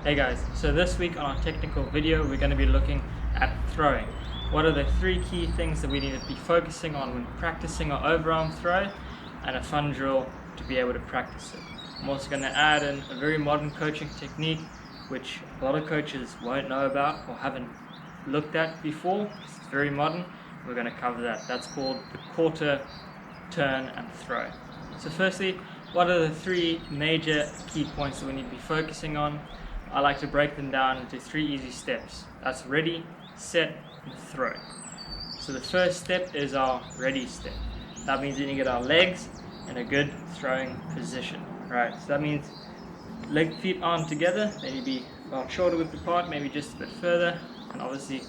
Hey guys, so this week on our technical video we're going to be looking at throwing. What are the three key things that we need to be focusing on when practicing our overarm throw, and a fun drill to be able to practice it. I'm also going to add in a very modern coaching technique which a lot of coaches won't know about or haven't looked at before. It's very modern. We're going to cover that. That's called the quarter, turn and throw. So firstly, what are the three major key points that we need to be focusing on? I like to break them down into three easy steps. That's ready, set, and throw. So the first step is our ready step. That means we need to get our legs in a good throwing position. Right, so that means feet aren't together. They need to be about shoulder width apart, maybe just a bit further, and obviously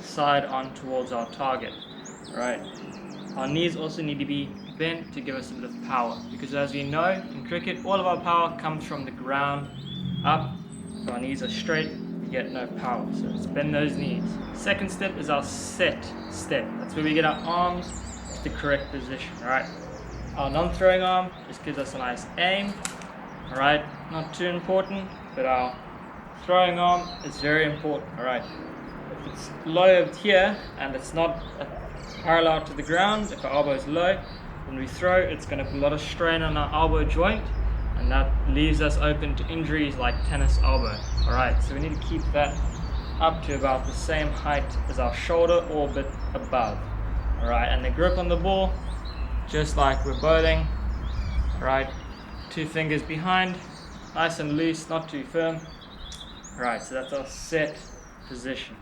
side on towards our target. Right. Our knees also need to be bent to give us a bit of power, because as we know in cricket, all of our power comes from the ground up. If our knees are straight, we get no power, so let's bend those knees. Second step is our set step. That's where we get our arms to the correct position. Right. Our non-throwing arm just gives us a nice aim. Alright, not too important, but our throwing arm is very important. Alright, if it's low here and it's not parallel to the ground, if our elbow is low, when we throw, it's going to put a lot of strain on our elbow joint, and that leaves us open to injuries like tennis elbow. Alright, so we need to keep that up to about the same height as our shoulder or a bit above. Alright, and the grip on the ball, just like we're bowling. Alright, two fingers behind, nice and loose, not too firm. Alright, so that's our set position.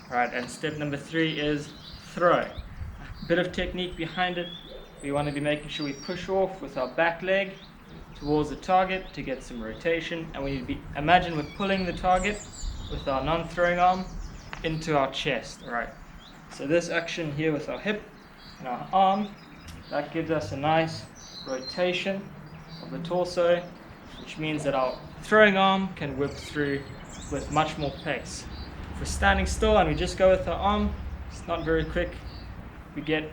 Alright, and step number 3 is throw. A bit of technique behind it. We want to be making sure we push off with our back leg towards the target to get some rotation, and we need to be, imagine we're pulling the target with our non-throwing arm into our chest. Alright, so this action here with our hip and our arm, that gives us a nice rotation of the torso, which means that our throwing arm can whip through with much more pace. If we're standing still and we just go with our arm, it's not very quick. We get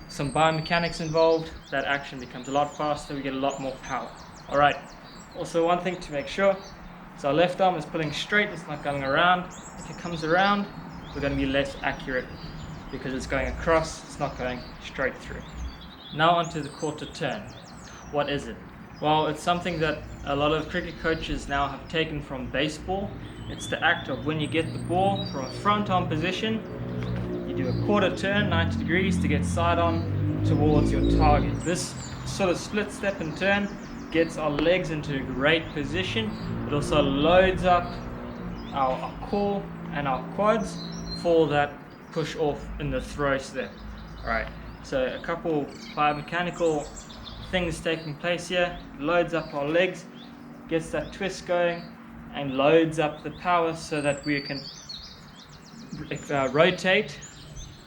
some biomechanics involved, that action becomes a lot faster, we get a lot more power. Alright, also one thing to make sure is our left arm is pulling straight, it's not going around. If it comes around, we're going to be less accurate because it's going across, it's not going straight through. Now onto the quarter turn. What is it? Well, it's something that a lot of cricket coaches now have taken from baseball. It's the act of when you get the ball from a front arm position, you do a quarter turn, 90 degrees, to get side on towards your target. This sort of split step and turn gets our legs into a great position. It also loads up our core and our quads for that push off in the throw step. Alright, so a couple biomechanical things taking place here. Loads up our legs, gets that twist going, and loads up the power so that we can rotate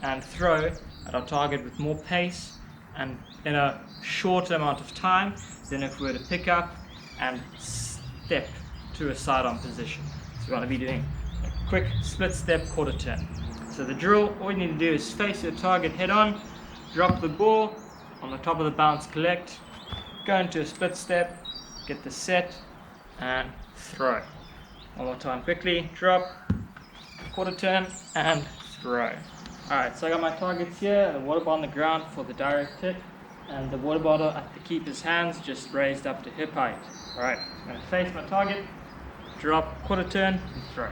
and throw at our target with more pace and in a shorter amount of time than if we were to pick up and step to a side-on position. So we want to be doing a quick split step quarter turn. So the drill, all you need to do is face your target head on, drop the ball on the top of the bounce, collect, go into a split step, get the set and throw. One more time quickly, drop, quarter turn and throw. Alright, so I got my targets here, the water bottle on the ground for the direct hit, and the water bottle at the keeper's hands just raised up to hip height. Alright, I'm going to face my target, drop, quarter turn and throw.